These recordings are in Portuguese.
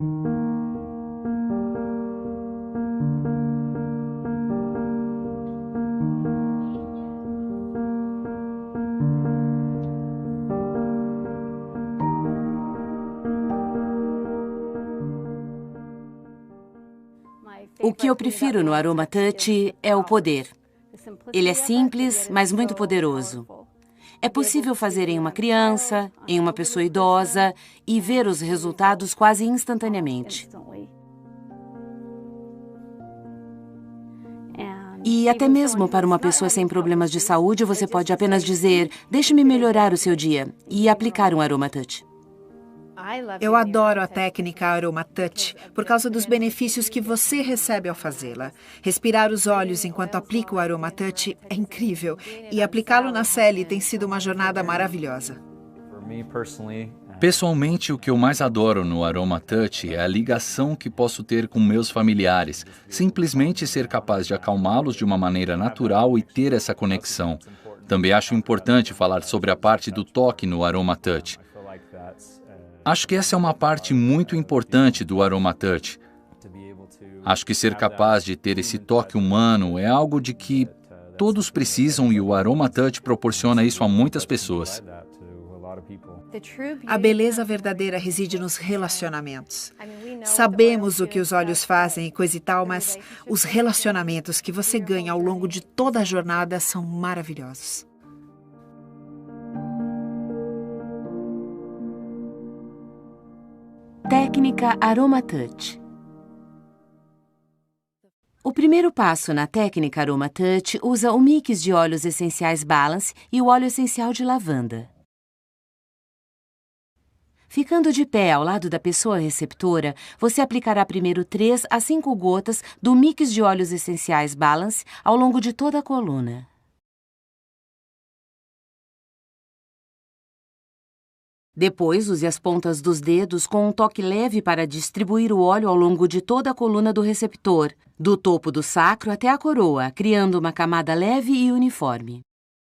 O que eu prefiro no Aroma Touch é o poder. Ele é simples, mas muito poderoso. É possível fazer em uma criança, em uma pessoa idosa e ver os resultados quase instantaneamente. E até mesmo para uma pessoa sem problemas de saúde, você pode apenas dizer: "Deixe-me melhorar o seu dia", e aplicar um Aroma Touch. Eu adoro a técnica Aroma Touch por causa dos benefícios que você recebe ao fazê-la. Respirar os olhos enquanto aplica o Aroma Touch é incrível e aplicá-lo na Sally tem sido uma jornada maravilhosa. Pessoalmente, o que eu mais adoro no Aroma Touch é a ligação que posso ter com meus familiares. Simplesmente ser capaz de acalmá-los de uma maneira natural e ter essa conexão. Também acho importante falar sobre a parte do toque no Aroma Touch. Acho que essa é uma parte muito importante do Aroma Touch. Acho que ser capaz de ter esse toque humano é algo de que todos precisam e o Aroma Touch proporciona isso a muitas pessoas. A beleza verdadeira reside nos relacionamentos. Sabemos o que os olhos fazem e coisa e tal, mas os relacionamentos que você ganha ao longo de toda a jornada são maravilhosos. Técnica Aroma Touch. O primeiro passo na técnica Aroma Touch usa o mix de óleos essenciais Balance e o óleo essencial de lavanda. Ficando de pé ao lado da pessoa receptora, você aplicará primeiro 3 a 5 gotas do mix de óleos essenciais Balance ao longo de toda a coluna. Depois, use as pontas dos dedos com um toque leve para distribuir o óleo ao longo de toda a coluna do receptor, do topo do sacro até a coroa, criando uma camada leve e uniforme.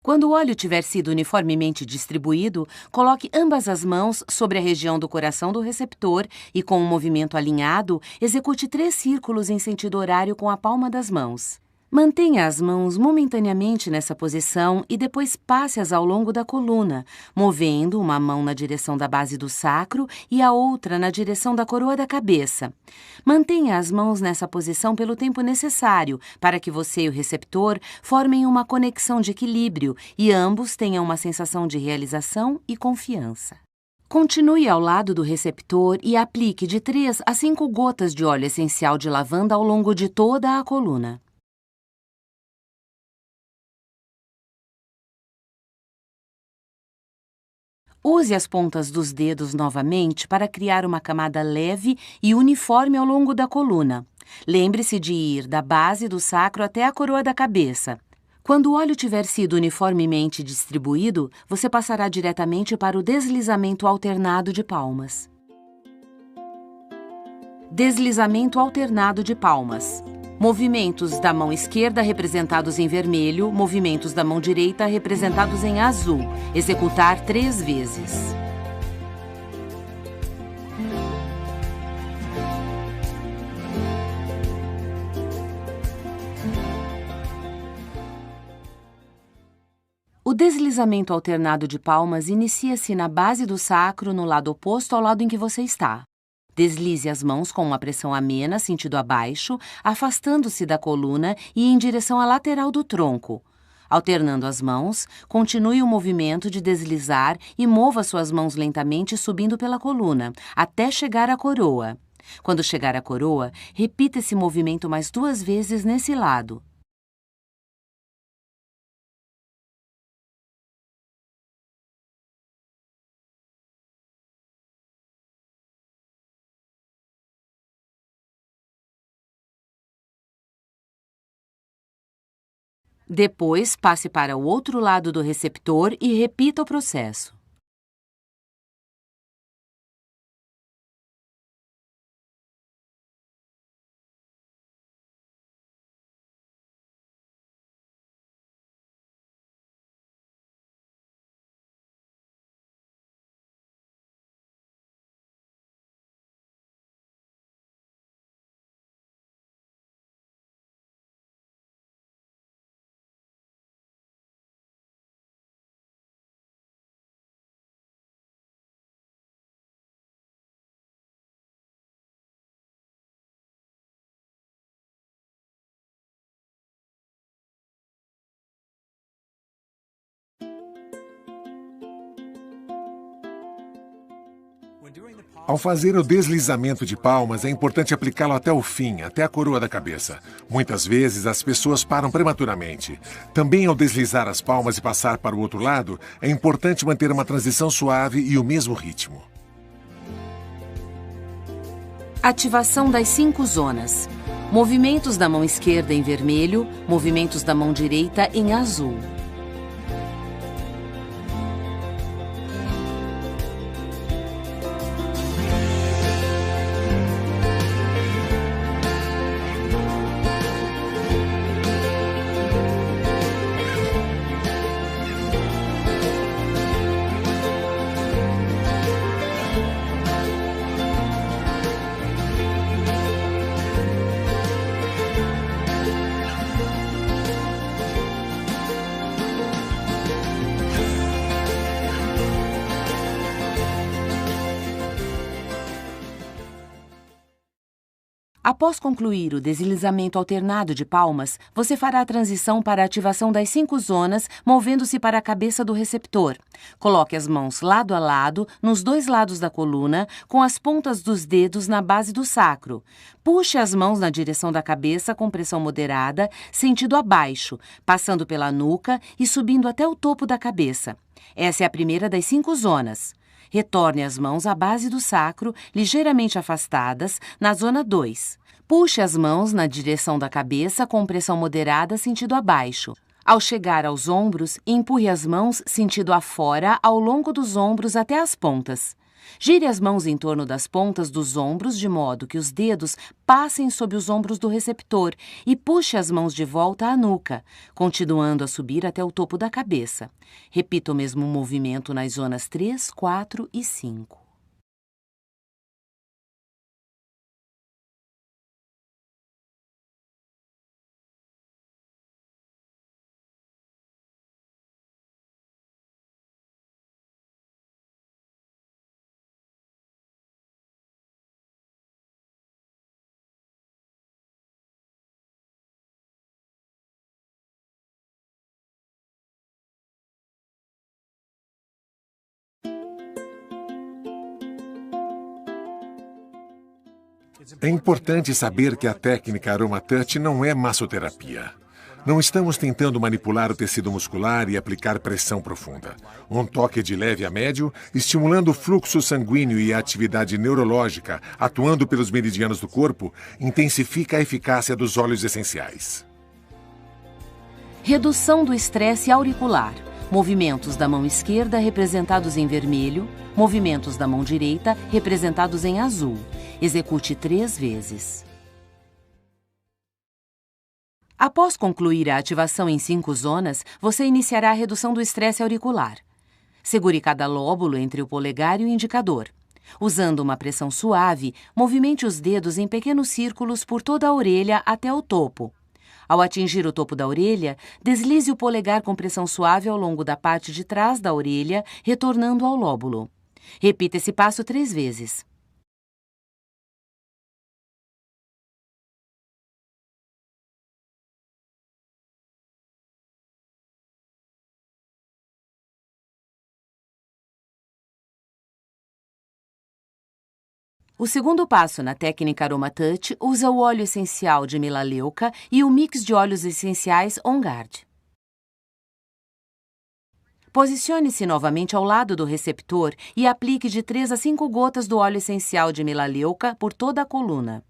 Quando o óleo tiver sido uniformemente distribuído, coloque ambas as mãos sobre a região do coração do receptor e, com um movimento alinhado, execute 3 círculos em sentido horário com a palma das mãos. Mantenha as mãos momentaneamente nessa posição e depois passe-as ao longo da coluna, movendo uma mão na direção da base do sacro e a outra na direção da coroa da cabeça. Mantenha as mãos nessa posição pelo tempo necessário para que você e o receptor formem uma conexão de equilíbrio e ambos tenham uma sensação de realização e confiança. Continue ao lado do receptor e aplique de 3 a 5 gotas de óleo essencial de lavanda ao longo de toda a coluna. Use as pontas dos dedos novamente para criar uma camada leve e uniforme ao longo da coluna. Lembre-se de ir da base do sacro até a coroa da cabeça. Quando o óleo tiver sido uniformemente distribuído, você passará diretamente para o deslizamento alternado de palmas. Deslizamento alternado de palmas. Movimentos da mão esquerda representados em vermelho, movimentos da mão direita representados em azul. Executar 3 vezes. O deslizamento alternado de palmas inicia-se na base do sacro, no lado oposto ao lado em que você está. Deslize as mãos com uma pressão amena, sentido abaixo, afastando-se da coluna e em direção à lateral do tronco. Alternando as mãos, continue o movimento de deslizar e mova suas mãos lentamente subindo pela coluna, até chegar à coroa. Quando chegar à coroa, repita esse movimento mais 2 vezes nesse lado. Depois, passe para o outro lado do receptor e repita o processo. Ao fazer o deslizamento de palmas, é importante aplicá-lo até o fim, até a coroa da cabeça. Muitas vezes, as pessoas param prematuramente. Também, ao deslizar as palmas e passar para o outro lado, é importante manter uma transição suave e o mesmo ritmo. Ativação das 5 zonas. Movimentos da mão esquerda em vermelho, movimentos da mão direita em azul. Após concluir o deslizamento alternado de palmas, você fará a transição para a ativação das 5 zonas, movendo-se para a cabeça do receptor. Coloque as mãos lado a lado, nos 2 lados da coluna, com as pontas dos dedos na base do sacro. Puxe as mãos na direção da cabeça com pressão moderada, sentido abaixo, passando pela nuca e subindo até o topo da cabeça. Essa é a primeira das 5 zonas. Retorne as mãos à base do sacro, ligeiramente afastadas, na zona 2. Puxe as mãos na direção da cabeça com pressão moderada, sentido abaixo. Ao chegar aos ombros, empurre as mãos sentido afora ao longo dos ombros até as pontas. Gire as mãos em torno das pontas dos ombros de modo que os dedos passem sob os ombros do receptor e puxe as mãos de volta à nuca, continuando a subir até o topo da cabeça. Repita o mesmo movimento nas zonas 3, 4 e 5. É importante saber que a técnica AromaTouch não é massoterapia. Não estamos tentando manipular o tecido muscular e aplicar pressão profunda. Um toque de leve a médio, estimulando o fluxo sanguíneo e a atividade neurológica, atuando pelos meridianos do corpo, intensifica a eficácia dos óleos essenciais. Redução do estresse auricular. Movimentos da mão esquerda representados em vermelho, movimentos da mão direita representados em azul. Execute 3 vezes. Após concluir a ativação em 5 zonas, você iniciará a redução do estresse auricular. Segure cada lóbulo entre o polegar e o indicador. Usando uma pressão suave, movimente os dedos em pequenos círculos por toda a orelha até o topo. Ao atingir o topo da orelha, deslize o polegar com pressão suave ao longo da parte de trás da orelha, retornando ao lóbulo. Repita esse passo 3 vezes. O segundo passo na técnica AromaTouch usa o óleo essencial de melaleuca e o mix de óleos essenciais On Guard. Posicione-se novamente ao lado do receptor e aplique de 3 a 5 gotas do óleo essencial de melaleuca por toda a coluna.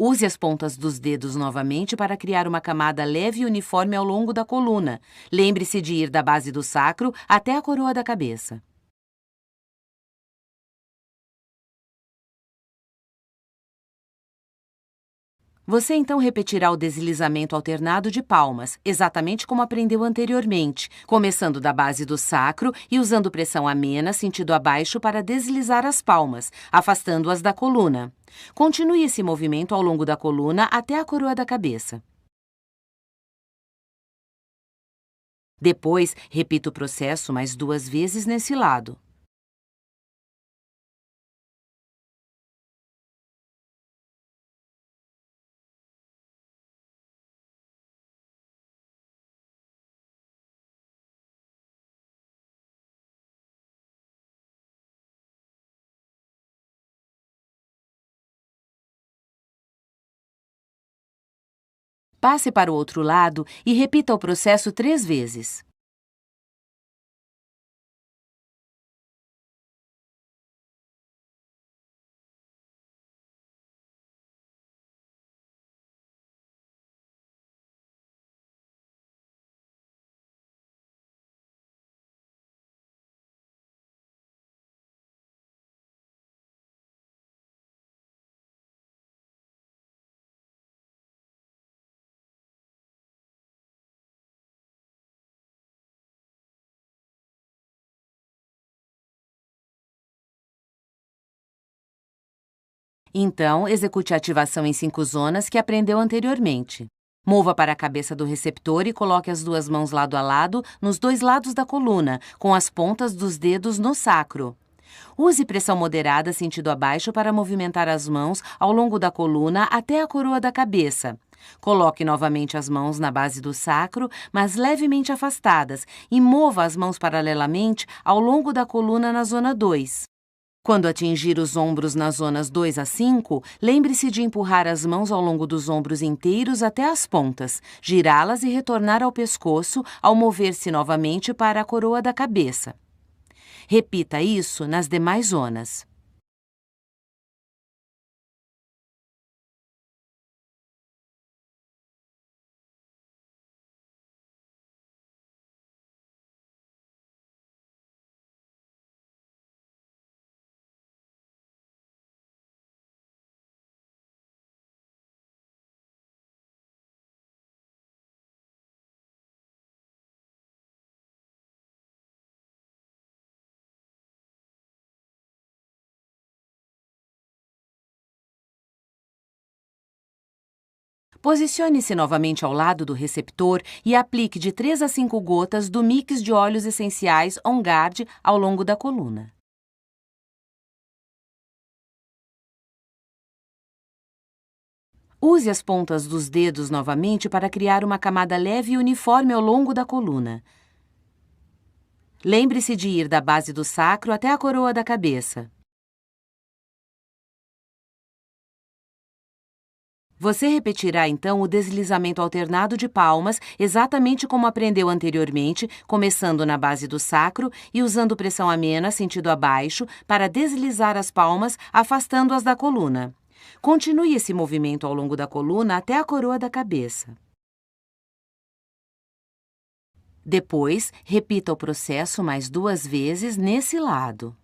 Use as pontas dos dedos novamente para criar uma camada leve e uniforme ao longo da coluna. Lembre-se de ir da base do sacro até a coroa da cabeça. Você então repetirá o deslizamento alternado de palmas, exatamente como aprendeu anteriormente, começando da base do sacro e usando pressão amena sentido abaixo para deslizar as palmas, afastando-as da coluna. Continue esse movimento ao longo da coluna até a coroa da cabeça. Depois, repita o processo mais 2 vezes nesse lado. Passe para o outro lado e repita o processo 3 vezes. Então, execute a ativação em 5 zonas que aprendeu anteriormente. Mova para a cabeça do receptor e coloque as 2 mãos lado a lado nos 2 lados da coluna, com as pontas dos dedos no sacro. Use pressão moderada sentido abaixo para movimentar as mãos ao longo da coluna até a coroa da cabeça. Coloque novamente as mãos na base do sacro, mas levemente afastadas, e mova as mãos paralelamente ao longo da coluna na zona 2. Quando atingir os ombros nas zonas 2 a 5, lembre-se de empurrar as mãos ao longo dos ombros inteiros até as pontas, girá-las e retornar ao pescoço ao mover-se novamente para a coroa da cabeça. Repita isso nas demais zonas. Posicione-se novamente ao lado do receptor e aplique de 3 a 5 gotas do mix de óleos essenciais On Guard ao longo da coluna. Use as pontas dos dedos novamente para criar uma camada leve e uniforme ao longo da coluna. Lembre-se de ir da base do sacro até a coroa da cabeça. Você repetirá então o deslizamento alternado de palmas, exatamente como aprendeu anteriormente, começando na base do sacro e usando pressão amena sentido abaixo para deslizar as palmas, afastando-as da coluna. Continue esse movimento ao longo da coluna até a coroa da cabeça. Depois, repita o processo mais 2 vezes nesse lado.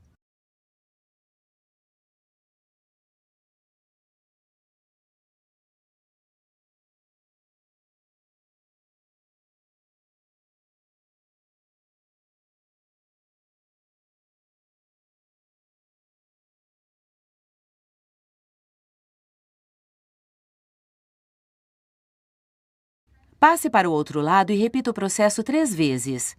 Passe para o outro lado e repita o processo 3 vezes.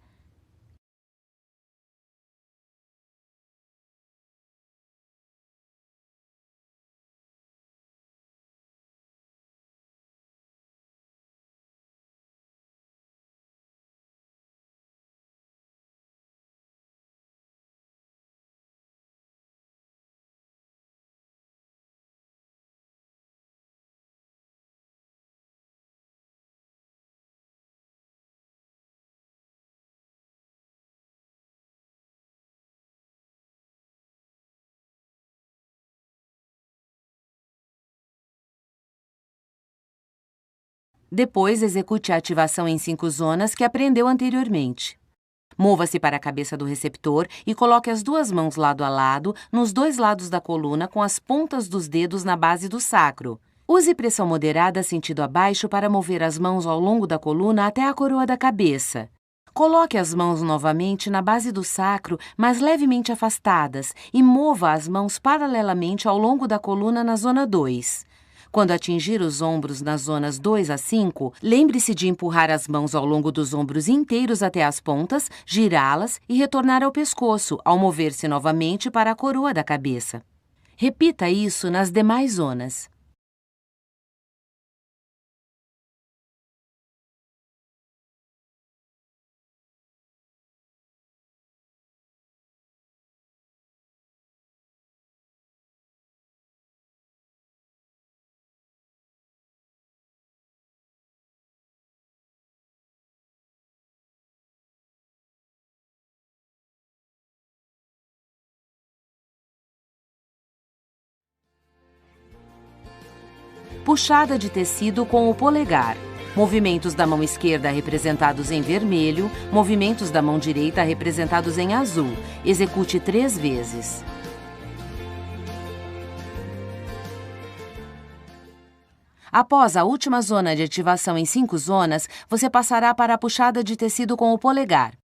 Depois, execute a ativação em 5 zonas que aprendeu anteriormente. Mova-se para a cabeça do receptor e coloque as 2 mãos lado a lado nos 2 lados da coluna com as pontas dos dedos na base do sacro. Use pressão moderada sentido abaixo para mover as mãos ao longo da coluna até a coroa da cabeça. Coloque as mãos novamente na base do sacro, mas levemente afastadas, e mova as mãos paralelamente ao longo da coluna na zona 2. Quando atingir os ombros nas zonas 2 a 5, lembre-se de empurrar as mãos ao longo dos ombros inteiros até as pontas, girá-las e retornar ao pescoço, ao mover-se novamente para a coroa da cabeça. Repita isso nas demais zonas. puxada de tecido com o polegar. Movimentos da mão esquerda representados em vermelho, movimentos da mão direita representados em azul. Execute 3 vezes. Após a última zona de ativação em 5 zonas, você passará para a puxada de tecido com o polegar.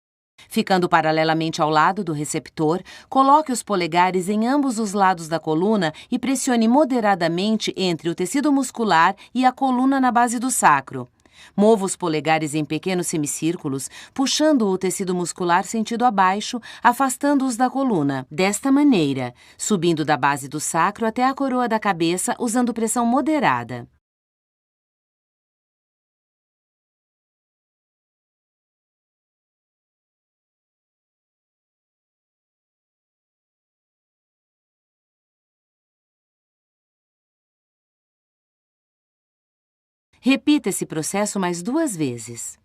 Ficando paralelamente ao lado do receptor, coloque os polegares em ambos os lados da coluna e pressione moderadamente entre o tecido muscular e a coluna na base do sacro. Mova os polegares em pequenos semicírculos, puxando o tecido muscular sentido abaixo, afastando-os da coluna. Desta maneira, subindo da base do sacro até a coroa da cabeça, usando pressão moderada. Repita esse processo mais 2 vezes.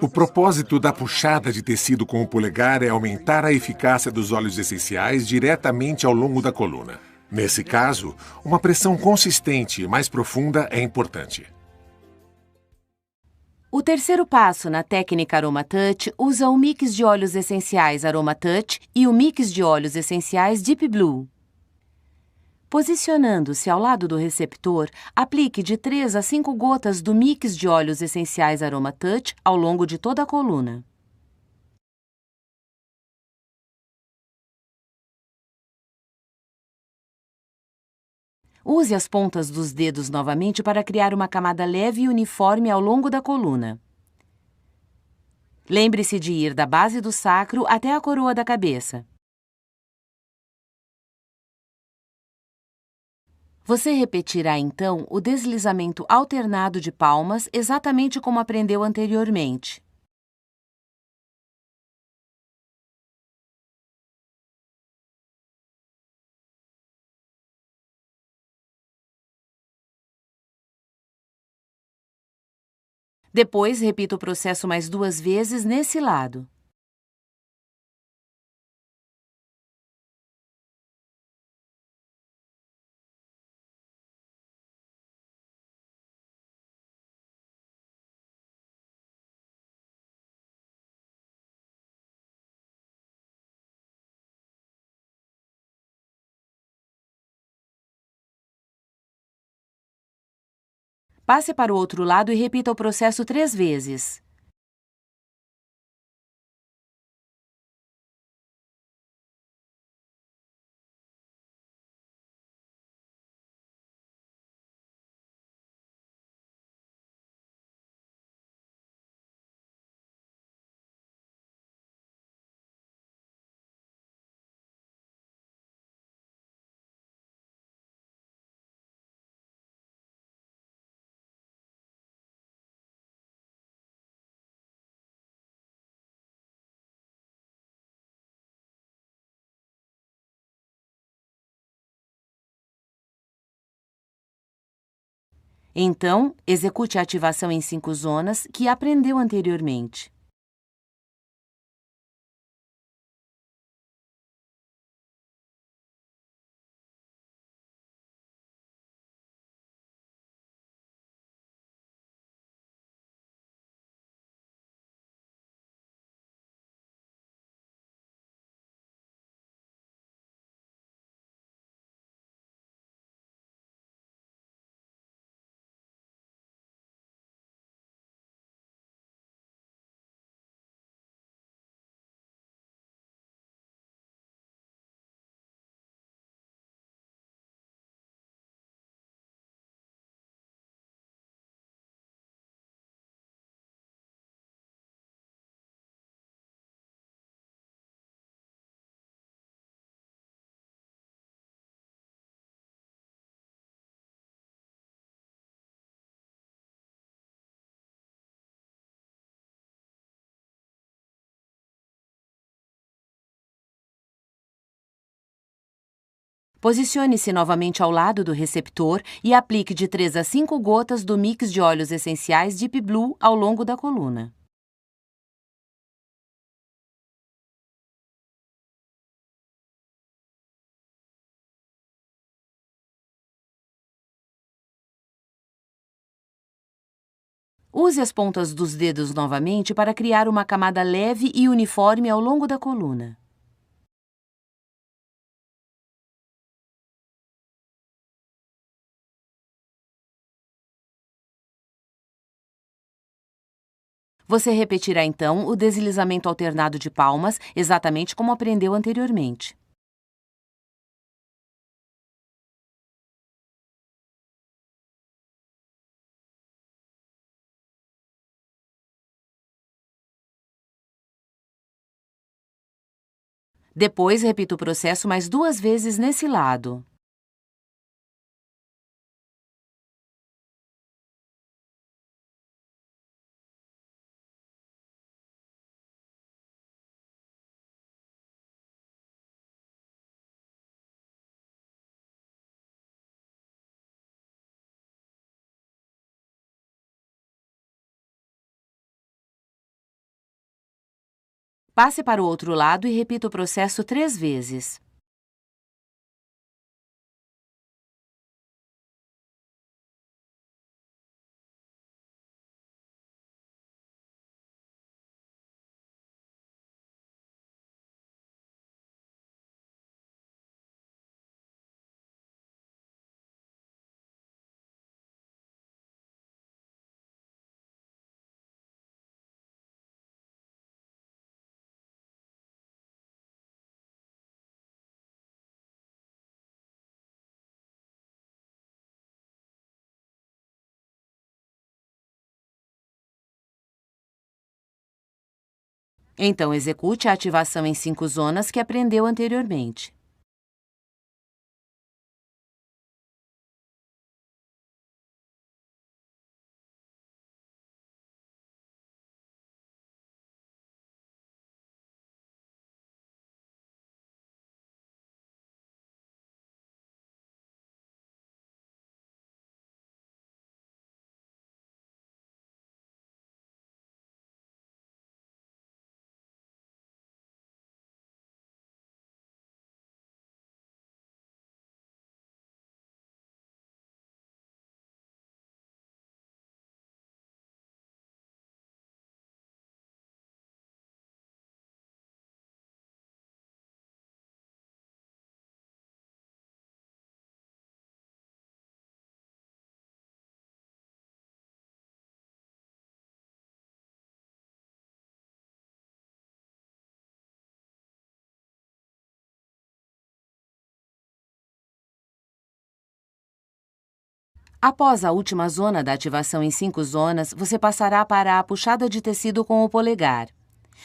O propósito da puxada de tecido com o polegar é aumentar a eficácia dos óleos essenciais diretamente ao longo da coluna. Nesse caso, uma pressão consistente e mais profunda é importante. O terceiro passo na técnica Aroma Touch usa o mix de óleos essenciais Aroma Touch e o mix de óleos essenciais Deep Blue. Posicionando-se ao lado do receptor, aplique de 3 a 5 gotas do mix de óleos essenciais Aroma Touch ao longo de toda a coluna. Use as pontas dos dedos novamente para criar uma camada leve e uniforme ao longo da coluna. Lembre-se de ir da base do sacro até a coroa da cabeça. Você repetirá, então, o deslizamento alternado de palmas exatamente como aprendeu anteriormente. Depois, repita o processo mais 2 vezes nesse lado. Passe para o outro lado e repita o processo 3 vezes. Então, execute a ativação em 5 zonas que aprendeu anteriormente. Posicione-se novamente ao lado do receptor e aplique de 3 a 5 gotas do mix de óleos essenciais Deep Blue ao longo da coluna. Use as pontas dos dedos novamente para criar uma camada leve e uniforme ao longo da coluna. Você repetirá então o deslizamento alternado de palmas, exatamente como aprendeu anteriormente. Depois, repita o processo mais 2 vezes nesse lado. Passe para o outro lado e repita o processo 3 vezes. Então, execute a ativação em 5 zonas que aprendeu anteriormente. Após a última zona da ativação em 5 zonas, você passará para a puxada de tecido com o polegar.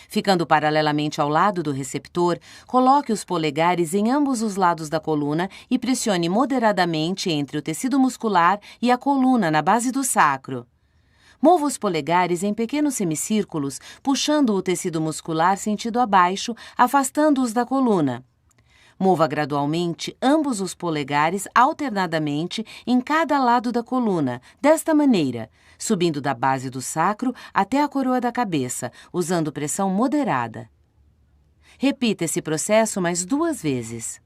Ficando paralelamente ao lado do receptor, coloque os polegares em ambos os lados da coluna e pressione moderadamente entre o tecido muscular e a coluna na base do sacro. Mova os polegares em pequenos semicírculos, puxando o tecido muscular sentido abaixo, afastando-os da coluna. Mova gradualmente ambos os polegares alternadamente em cada lado da coluna, desta maneira, subindo da base do sacro até a coroa da cabeça, usando pressão moderada. Repita esse processo mais 2 vezes.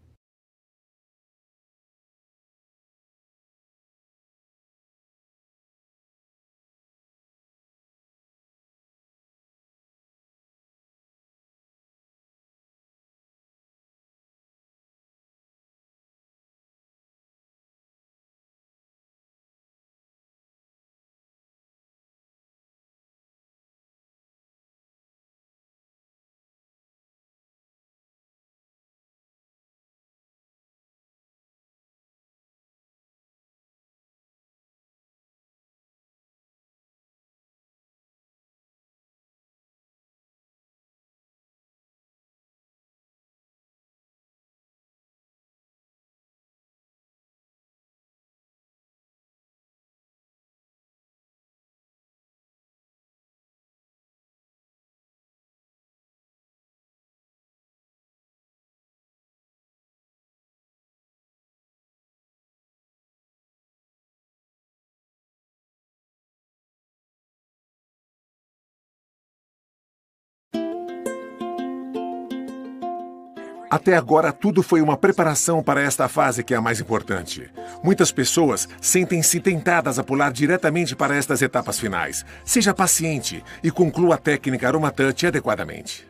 Até agora, tudo foi uma preparação para esta fase que é a mais importante. Muitas pessoas sentem-se tentadas a pular diretamente para estas etapas finais. Seja paciente e conclua a técnica AromaTouch adequadamente.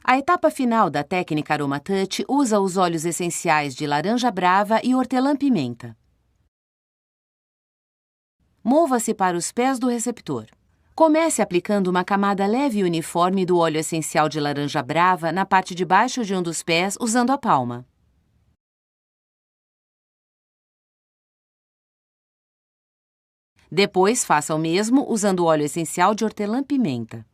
A etapa final da técnica AromaTouch usa os óleos essenciais de laranja brava e hortelã-pimenta. Mova-se para os pés do receptor. Comece aplicando uma camada leve e uniforme do óleo essencial de laranja brava na parte de baixo de um dos pés usando a palma. Depois, faça o mesmo usando o óleo essencial de hortelã-pimenta.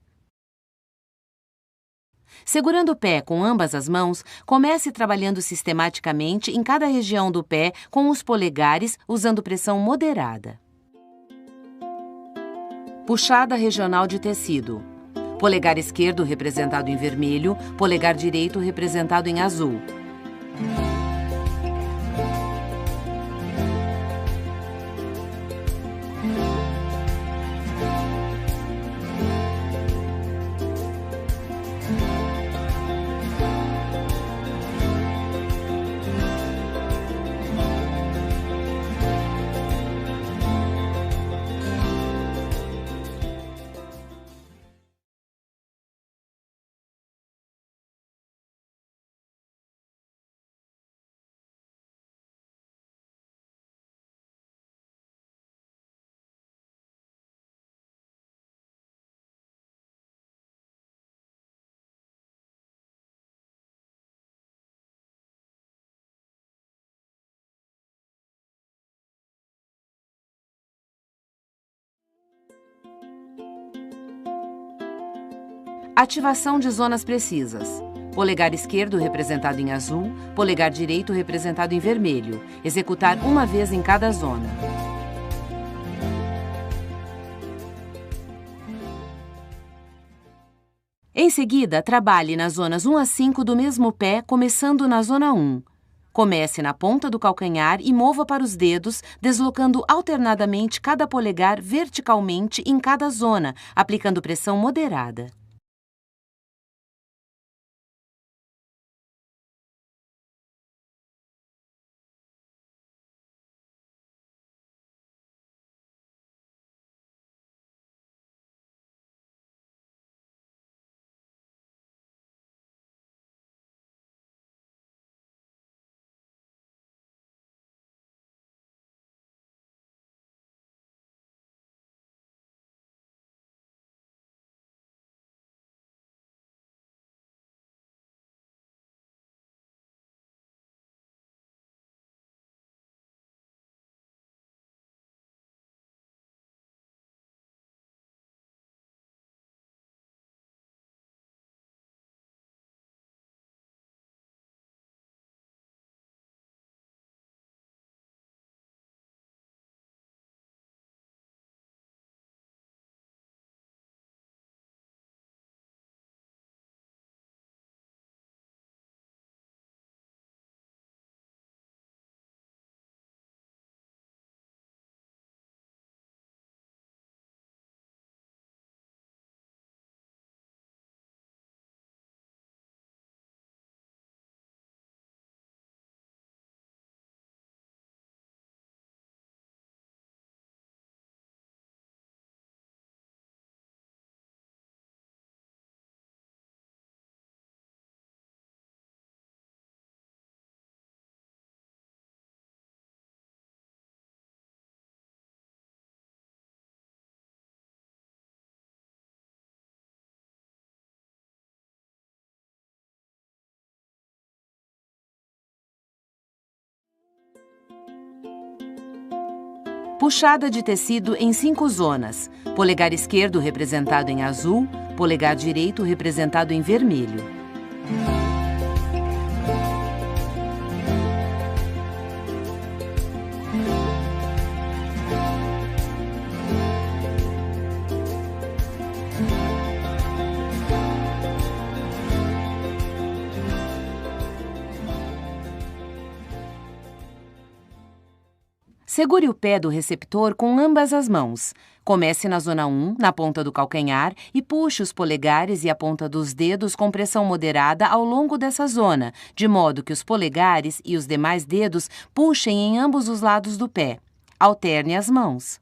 Segurando o pé com ambas as mãos, comece trabalhando sistematicamente em cada região do pé com os polegares usando pressão moderada. Puxada regional de tecido. Polegar esquerdo representado em vermelho, polegar direito representado em azul. Ativação de zonas precisas. Polegar esquerdo representado em azul, polegar direito representado em vermelho. Executar uma vez em cada zona. Em seguida, trabalhe nas zonas 1 a 5 do mesmo pé, começando na zona 1. Comece na ponta do calcanhar e mova para os dedos, deslocando alternadamente cada polegar verticalmente em cada zona, aplicando pressão moderada. Puxada de tecido em 5 zonas. Polegar esquerdo representado em azul, polegar direito representado em vermelho. Segure o pé do receptor com ambas as mãos. Comece na zona 1, na ponta do calcanhar, e puxe os polegares e a ponta dos dedos com pressão moderada ao longo dessa zona, de modo que os polegares e os demais dedos puxem em ambos os lados do pé. Alterne as mãos.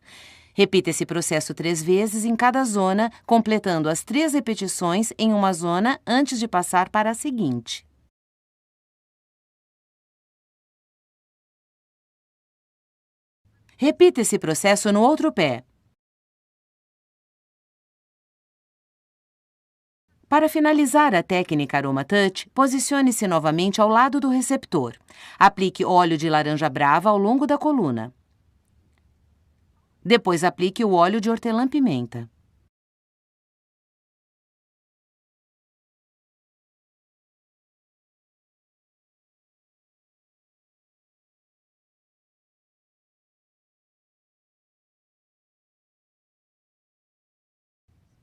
Repita esse processo 3 vezes em cada zona, completando as 3 repetições em uma zona antes de passar para a seguinte. Repita esse processo no outro pé. Para finalizar a técnica Aroma Touch, posicione-se novamente ao lado do receptor. Aplique óleo de laranja brava ao longo da coluna. Depois aplique o óleo de hortelã-pimenta.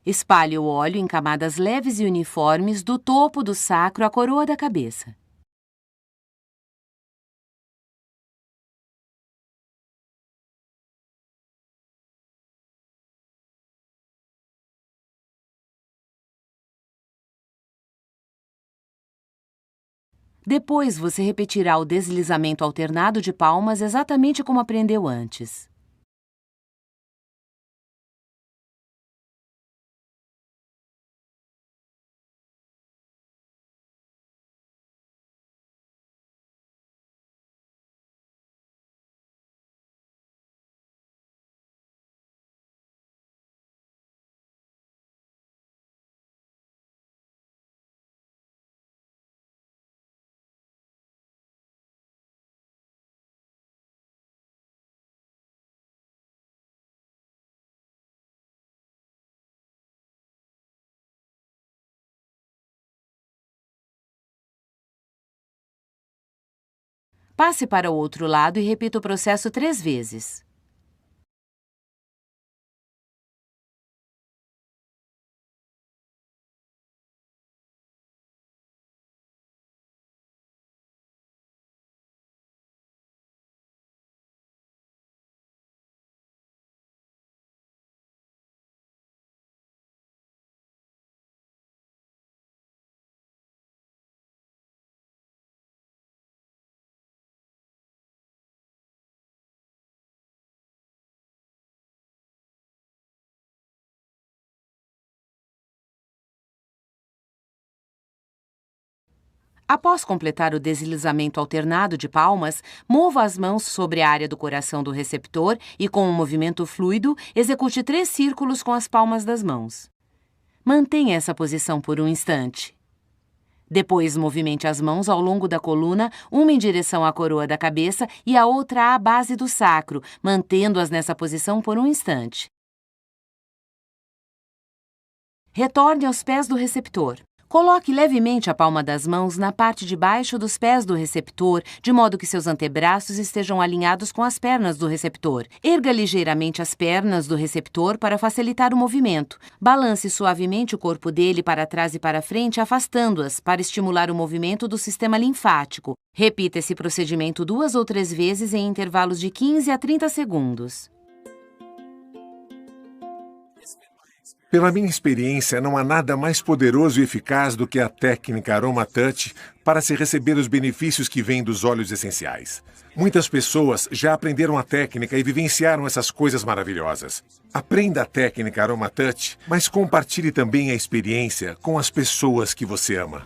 Espalhe o óleo em camadas leves e uniformes do topo do sacro à coroa da cabeça. Depois, você repetirá o deslizamento alternado de palmas exatamente como aprendeu antes. Passe para o outro lado e repita o processo 3 vezes. Após completar o deslizamento alternado de palmas, mova as mãos sobre a área do coração do receptor e, com um movimento fluido, execute 3 círculos com as palmas das mãos. Mantenha essa posição por um instante. Depois, movimente as mãos ao longo da coluna, uma em direção à coroa da cabeça e a outra à base do sacro, mantendo-as nessa posição por um instante. Retorne aos pés do receptor. Coloque levemente a palma das mãos na parte de baixo dos pés do receptor, de modo que seus antebraços estejam alinhados com as pernas do receptor. Erga ligeiramente as pernas do receptor para facilitar o movimento. Balance suavemente o corpo dele para trás e para frente, afastando-as, para estimular o movimento do sistema linfático. Repita esse procedimento 2 ou 3 vezes em intervalos de 15 a 30 segundos. Pela minha experiência, não há nada mais poderoso e eficaz do que a técnica Aroma Touch para se receber os benefícios que vêm dos óleos essenciais. Muitas pessoas já aprenderam a técnica e vivenciaram essas coisas maravilhosas. Aprenda a técnica Aroma Touch, mas compartilhe também a experiência com as pessoas que você ama.